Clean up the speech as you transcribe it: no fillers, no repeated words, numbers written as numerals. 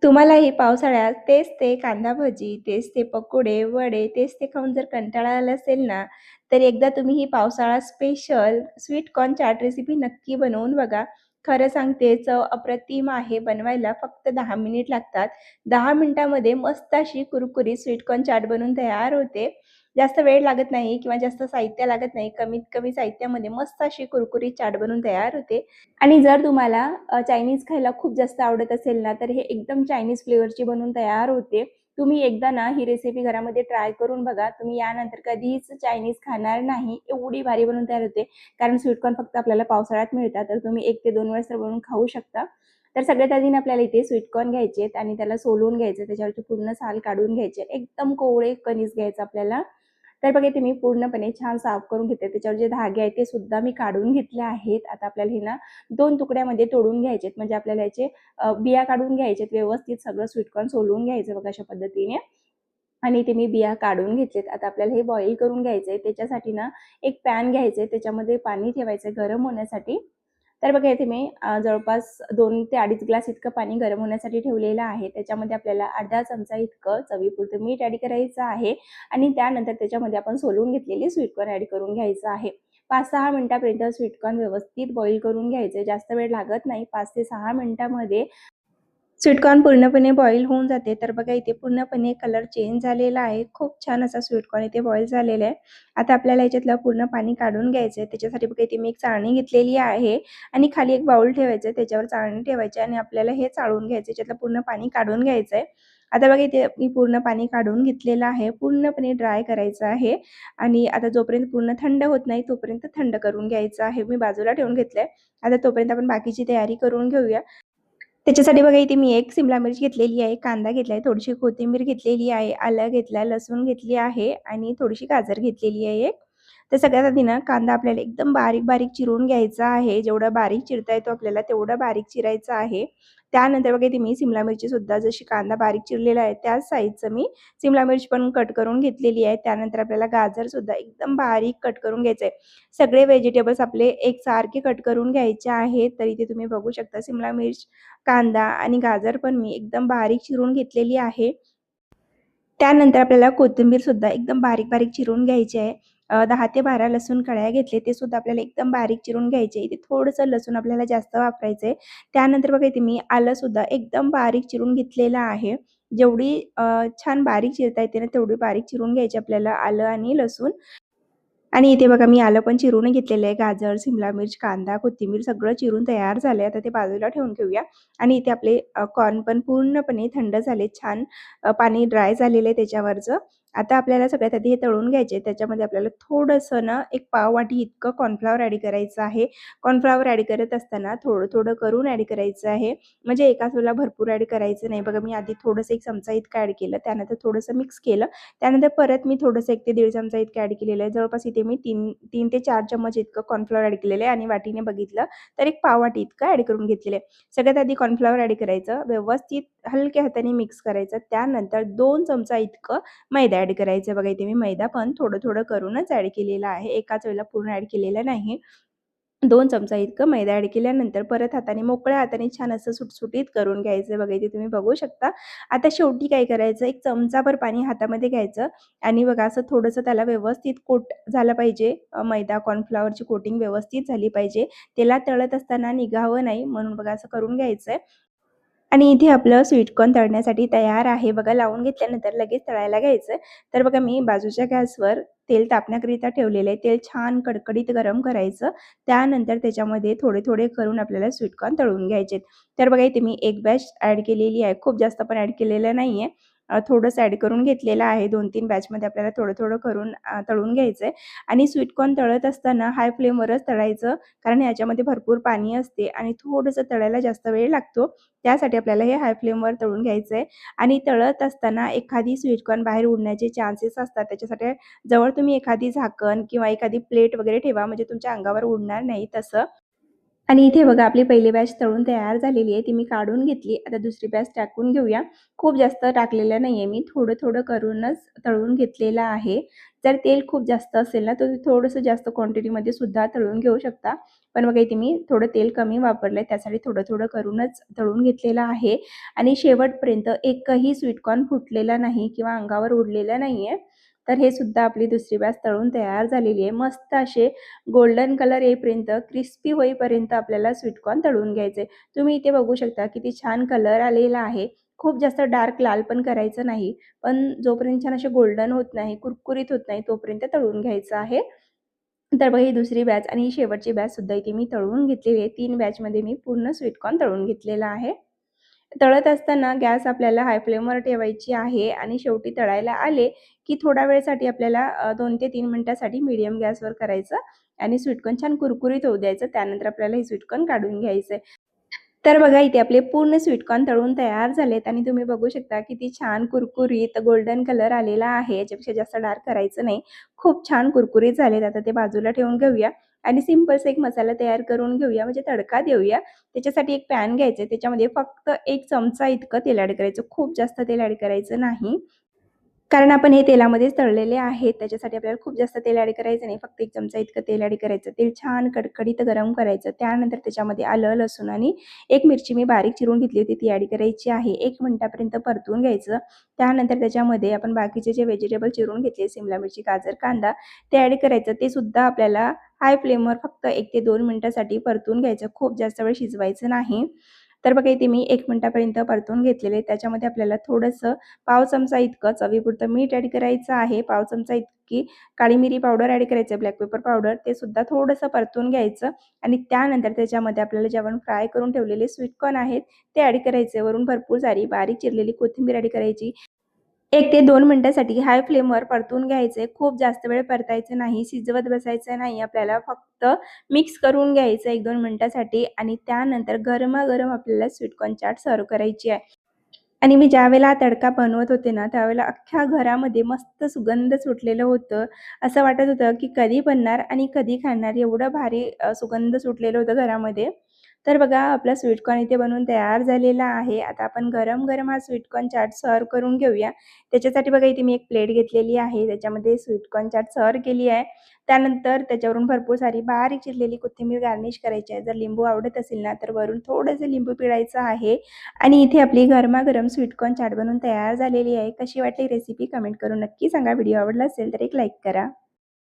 तुम्हालाही पावसाळ्यात तेच ते कांदा भजी, तेच ते पकोडे, वडे, तेच ते खाऊन जर कंटाळा आला असेल ना, तर एकदा तुम्ही ही पावसाळा special sweet corn chaat recipe नक्की बनवून बघा. खरं सांगते चव अप्रतिम आहे. बनवायला फक्त 10 मिनिट लागतात. 10 मिनिटामध्ये मस्त अशी कुरकुरीत स्वीट कॉर्न चाट बनवून तयार होते. जास्त वेळ लागत नाही किंवा जास्त साहित्य लागत नाही. कमीत कमी साहित्यामध्ये मस्त अशी कुरकुरीत चाट बनवून तयार होते. आणि जर तुम्हाला चायनीज खायला खूप जास्त आवडत असेल ना, तर हे एकदम चायनीज फ्लेवरची बनून तयार होते. तुम्ही एकदा ना ही रेसिपी घरामध्ये ट्राय करून बघा. तुम्ही यानंतर कधीच चायनीज खाणार नाही. एवढी भारी बनवून तयार होते. कारण स्वीट कॉर्न फक्त आपल्याला पावसाळ्यात मिळतात. तर तुम्ही 1 ते 2 वेळेस तर बनवून खाऊ शकता. तर सगळ्यात आधी ना आपल्याला इथे स्वीट कॉर्न घ्यायचे आहेत आणि त्याला सोलून घ्यायचं. त्याच्यावरची पूर्ण साल काढून घ्यायचे. एकदम कोवळे कणीस घ्यायचं आपल्याला. तर बघा इथे मी पूर्णपणे छान साफ करून घेते. त्याच्यावर जे धागे आहेत ते सुद्धा मी काढून घेतले आहेत. आता आपल्याला हे ना 2 तुकड्यामध्ये तोडून घ्यायचे आहेत. म्हणजे आपल्याला याचे बिया काढून घ्यायचे आहेत. व्यवस्थित सगळं स्वीटकॉर्न सोलून घ्यायचं बघा अशा पद्धतीने. आणि इथे मी बिया काढून घेतलेत. आता आपल्याला हे बॉईल करून घ्यायचंय. त्याच्यासाठी ना एक पॅन घ्यायचंय. त्याच्यामध्ये पाणी ठेवायचंय गरम होण्यासाठी. तर बघा इथे मी जवळपास 2 ते 2.5 ग्लास इतकं पाणी गरम होण्यासाठी ठेवलेलं आहे. त्याच्यामध्ये आपल्याला अर्धा चमचा इतकं चवीपुरतं मीठ ॲड करायचं आहे आणि त्यानंतर त्याच्यामध्ये आपण सोलून घेतलेली स्वीटकॉर्न ॲड करून घ्यायचं आहे. 5-6 मिनिटापर्यंत स्वीटकॉर्न व्यवस्थित बॉईल करून घ्यायचे. जास्त वेळ लागत नाही. 5 ते 6 मिनिटामध्ये स्वीटकॉर्न पूर्णपणे बॉईल होऊन जाते. तर बघा इथे पूर्णपणे कलर चेंज झालेला आहे. खूप छान असा स्वीटकॉर्न इथे बॉईल झालेला आहे. आता आपल्याला याच्यातलं पूर्ण पाणी काढून घ्यायचं आहे. त्याच्यासाठी बघा इथे मी एक चाळणी घेतलेली आहे आणि खाली एक बाउल ठेवायचं आहे. त्याच्यावर चाळणी ठेवायची आणि आपल्याला हे चाळून घ्यायचं. याच्यातलं पूर्ण पाणी काढून घ्यायचं आहे. आता बघा इथे मी पूर्ण पाणी काढून घेतलेलं आहे. पूर्णपणे ड्राय करायचं आहे आणि आता जोपर्यंत पूर्ण थंड होत नाही तोपर्यंत थंड करून घ्यायचं आहे. मी बाजूला ठेवून घेतलंय. आता तोपर्यंत आपण बाकीची तयारी करून घेऊया. त्याच्यासाठी बघा इथे मी एक सिमला मिरची घेतलेली आहे, कांदा घेतलाय, थोडीशी कोथिंबीर घेतलेली आहे, आलं घेतलाय, लसूण घेतली आहे आणि थोडीशी गाजर घेतलेली आहे एक. तर सगळ्यात आधी ना कांदा आपल्याला एकदम बारीक-बारीक चिरून घ्यायचा आहे. जेवढा बारीक चिरता येतो आपल्याला तेवढा बारीक चिरायचा आहे. त्यानंतर बघा इथे मी सिमला मिरची सुद्धा जशी कांदा बारीक चिरलेला आहे त्याच साइजचं मी सिमला मिरची पण कट करून घेतलेली आहे. त्यानंतर आपल्याला गाजर सुद्धा एकदम बारीक कट करून घ्यायचं आहे. सगळे व्हेजिटेबल्स आपले एकसारखे कट करून घ्यायचे आहेत. तर इथे तुम्ही बघू शकता सिमला मिर्च, कांदा आणि गाजर पण मी एकदम बारीक चिरून घेतलेली आहे. त्यानंतर आपल्याला कोथिंबीर सुद्धा एकदम बारीक-बारीक चिरून घ्यायची आहे. 10 ते 12 लसूण कळ्या घेतले ते सुद्धा आपल्याला एकदम बारीक चिरून घ्यायचे. इथे थोडंसं लसूण आपल्याला जास्त वापरायचं त्यानंतर बघा इथे मी आलं सुद्धा एकदम बारीक चिरून घेतलेलं आहे. जेवढी छान बारीक चिरता येते ना तेवढी बारीक चिरून घ्यायची आपल्याला आलं आणि लसूण. आणि इथे बघा मी आलं पण चिरून घेतलेलं आहे. गाजर, सिमला मिर्च, कांदा, कोथिंबीर सगळं चिरून तयार झालंय. आता ते बाजूला ठेवून घेऊया. आणि इथे आपले कॉर्न पण पूर्णपणे थंड झाले. छान पाणी ड्राय झालेलं आहे त्याच्यावरचं. आता आपल्याला सगळ्यात आधी हे तळून घ्यायचे. त्याच्यामध्ये आपल्याला थोडंसं ना एक पाव वाटी इतकं कॉर्नफ्लॉवर ॲड करायचं आहे. कॉर्नफ्लॉवर ॲड करत असताना थोडं-थोडं करून ॲड करायचं आहे. म्हणजे एकाच वेळेला भरपूर ॲड करायचं नाही. बघा मी आधी थोडंसं 1 चमचा इतकं ॲड केलं. त्यानंतर थोडंसं मिक्स केलं. त्यानंतर परत मी थोडंसं 1 ते 1.5 चमचा इतकं ॲड केलेलं आहे. जवळपास इथे मी 3 ते 4 चम्मच इतकं कॉर्नफ्लॉवर ॲड केलेलं आहे आणि वाटीने बघितलं तर एक पाव वाटी इतकं ॲड करून घेतलेलं आहे. सगळ्यात आधी कॉर्नफ्लॉवर ॲड करायचं, व्यवस्थित हलक्या हाताने मिक्स करायचं. त्यानंतर 2 चमचा इतकं मैदा ॲड करायचं. बघा इथे मी मैदा पण थोडं-थोडं करूनच ॲड केलेला आहे. एकाच वेळेला पूर्ण ॲड केलेलं नाही. 2 चमचा इतकं मैदा ॲड केल्यानंतर परत हाताने मोकळ्या हाताने छान असं सुटसुटीत करून घ्यायचं. बघा इथे तुम्ही बघू शकता. आता शेवटी काय करायचं, एक चमचाभर पाणी हातामध्ये घ्यायचं आणि बघा असं थोडंसं त्याला व्यवस्थित कोट झालं पाहिजे. मैदा कॉर्नफ्लॉवरची कोटिंग व्यवस्थित झाली पाहिजे. त्याला तळत असताना निघावं नाही म्हणून बघा असं करून घ्यायचंय. आणि इथे आपलं स्वीटकॉर्न तळण्यासाठी तयार आहे. बघा लावून घेतल्यानंतर लगेच तळायला घ्यायचं. तर बघा मी बाजूच्या गॅसवर तेल तापण्याकरिता ठेवलेलं आहे. तेल छान कडकडीत गरम करायचं. त्यानंतर त्याच्यामध्ये थोडे-थोडे करून आपल्याला स्वीटकॉर्न तळून घ्यायचे. तर बघा इथे मी एक बॅच ॲड केलेली आहे. खूप जास्त पण ॲड केलेलं नाहीये. थोडंसं ॲड करून घेतलेलं आहे. 2-3 बॅचमध्ये आपल्याला थोडं-थोडं करून तळून घ्यायचंय आणि स्वीटकॉर्न तळत असताना हाय फ्लेमवरच तळायचं. कारण याच्यामध्ये भरपूर पाणी असते आणि थोडंसं तळायला जास्त वेळ लागतो. त्यासाठी आपल्याला हे हाय फ्लेमवर तळून घ्यायचंय आणि तळत असताना एखादी स्वीटकॉर्न बाहेर उडण्याचे चान्सेस असतात. त्याच्यासाठी जवळ तुम्ही एखादी झाकण किंवा एखादी प्लेट वगैरे ठेवा म्हणजे तुमच्या अंगावर उडणार नाही तसं. आणि इथे बघा आपली पहिली बॅच तळून तयार झालेली आहे. ती मी काढून घेतली. आता दुसरी बॅच टाकून घेऊया. खूप जास्त टाकलेलं नाहीये मी. थोडं-थोडं करूनच तळून घेतलेलं आहे. जर तेल खूप जास्त असेल ना, तर थोडंसं जास्त क्वांटिटीमध्ये सुद्धा तळून घेऊ शकता. पण बघा इथे मी थोडं तेल कमी वापरलंय. त्यासाठी थोडं-थोडं करूनच तळून घेतलेलं आहे. आणि शेवटपर्यंत एकही स्वीटकॉर्न फुटलेला नाही किंवा अंगावर उडलेला नाहीये. तर हे सुद्धा आपली दुसरी बॅच तळून तयार झालेली आहे. मस्त असे गोल्डन कलर येईपर्यंत, क्रिस्पी होईपर्यंत आपल्याला स्वीटकॉर्न तळून घ्यायचे. तुम्ही इथे बघू शकता किती छान कलर आलेला आहे. खूप जास्त डार्क लाल पण करायचं नाही. पण जोपर्यंत छान असे गोल्डन होत नाही, कुरकुरीत होत नाही तोपर्यंत तळून घ्यायचं आहे. तर बघा ही दुसरी बॅच आणि ही शेवटची बॅच सुद्धा इथे मी तळून घेतलेली आहे. 3 बॅचमध्ये मी पूर्ण स्वीटकॉर्न तळून घेतलेला आहे. तळत असताना गॅस आपल्याला हाय फ्लेमवर ठेवायची आहे आणि शेवटी तळायला आले, की थोड्या वेळेसाठी आपल्याला 2 ते 3 मिनिटासाठी मीडियम गॅसवर करायचं आणि स्वीटकॉर्न छान कुरकुरीत होऊ द्यायचं. त्यानंतर आपल्याला हे स्वीटकॉर्न काढून घ्यायचं आहे. तर बघा इथे आपले पूर्ण स्वीटकॉर्न तळून तयार झालेत आणि तुम्ही बघू शकता किती छान कुरकुरीत गोल्डन कलर आलेला आहे. याच्यापेक्षा जास्त डार्क करायचं नाही. खूप छान कुरकुरीत झालेत. आता ते बाजूला ठेवून घेऊया आणि सिंपलसा एक मसाला तयार करून घेऊया म्हणजे तडका देऊया. त्याच्यासाठी एक पॅन घ्यायचं त्याच्यामध्ये फक्त 1 चमचा इतकं तेल ॲड करायचं. खूप जास्त तेल ॲड करायचं नाही. कारण आपण हे तेलामध्येच तळलेले आहेत. त्याच्यासाठी आपल्याला खूप जास्त तेल ॲड करायचं नाही. फक्त 1 चमचा इतकं तेल ॲड करायचं. तेल छान कडकडीत गरम करायचं. त्यानंतर त्याच्यामध्ये आलं, लसूण आणि एक मिरची मी बारीक चिरून घेतली होती ती ॲड करायची आहे. 1 मिनिटापर्यंत परतवून घ्यायचं. त्यानंतर त्याच्यामध्ये आपण बाकीचे जे व्हेजिटेबल चिरून घेतले सिमला मिरची, गाजर, कांदा ते ॲड करायचं. ते सुद्धा आपल्याला हाय फ्लेमवर फक्त 1 ते 2 मिनिटासाठी परतवून घ्यायचं. खूप जास्त वेळ शिजवायचं नाही. तर बघा इथे मी 1 मिनिटापर्यंत परतवून घेतलेले. त्याच्यामध्ये आपल्याला थोडंसं पाव चमचा इतकं चवीपुरतं मीठ ॲड करायचं आहे. पाव चमचा इतकी काळी मिरी पावडर ॲड करायचं आहे, ब्लॅक पेपर पावडर ते सुद्धा थोडंसं परतून घ्यायचं आणि त्यानंतर त्याच्यामध्ये आपल्याला जे आपण फ्राय करून ठेवलेले स्वीटकॉर्न आहेत ते ॲड करायचे. वरून भरपूर सारी बारीक चिरलेली कोथिंबीर ॲड करायची. 1 ते 2 मिनिटासाठी हाय फ्लेमवर परतून घ्यायचे. खूप जास्त वेळ परतायचं नाही, शिजवत बसायचं नाही. आपल्याला फक्त मिक्स करून घ्यायचं 1-2 मिनिटासाठी आणि त्यानंतर गरमागरम आपल्याला स्वीटकॉर्न चाट सर्व्ह करायची आहे. आणि मी ज्यावेळेला हा तडका बनवत होते ना, त्यावेळेला अख्ख्या घरामध्ये मस्त सुगंध सुटलेलं होतं. असं वाटत होतं, की कधी बनणार आणि कधी खाणार एवढं भारी सुगंध सुटलेलं होतं घरामध्ये. तर बघा आपला स्वीटकॉर्न इथे बनवून तयार झालेला आहे. आता आपण गरम-गरम हा स्वीटकॉर्न चाट सर्व्ह करून घेऊया. त्याच्यासाठी बघा इथे मी एक प्लेट घेतलेली आहे. त्याच्यामध्ये स्वीटकॉर्न चाट सर्व्ह केली आहे. त्यानंतर त्याच्यावरून भरपूर सारी बारीक चिरलेली कोथिंबीर गार्निश करायची आहे. जर लिंबू आवडत असेल ना, तर वरून थोडंसं लिंबू पिळायचं आहे. आणि इथे आपली गरमागरम स्वीटकॉर्न चाट बनवून तयार झालेली आहे. कशी वाटली रेसिपी कमेंट करून नक्की सांगा. व्हिडिओ आवडला असेल तर एक लाईक करा.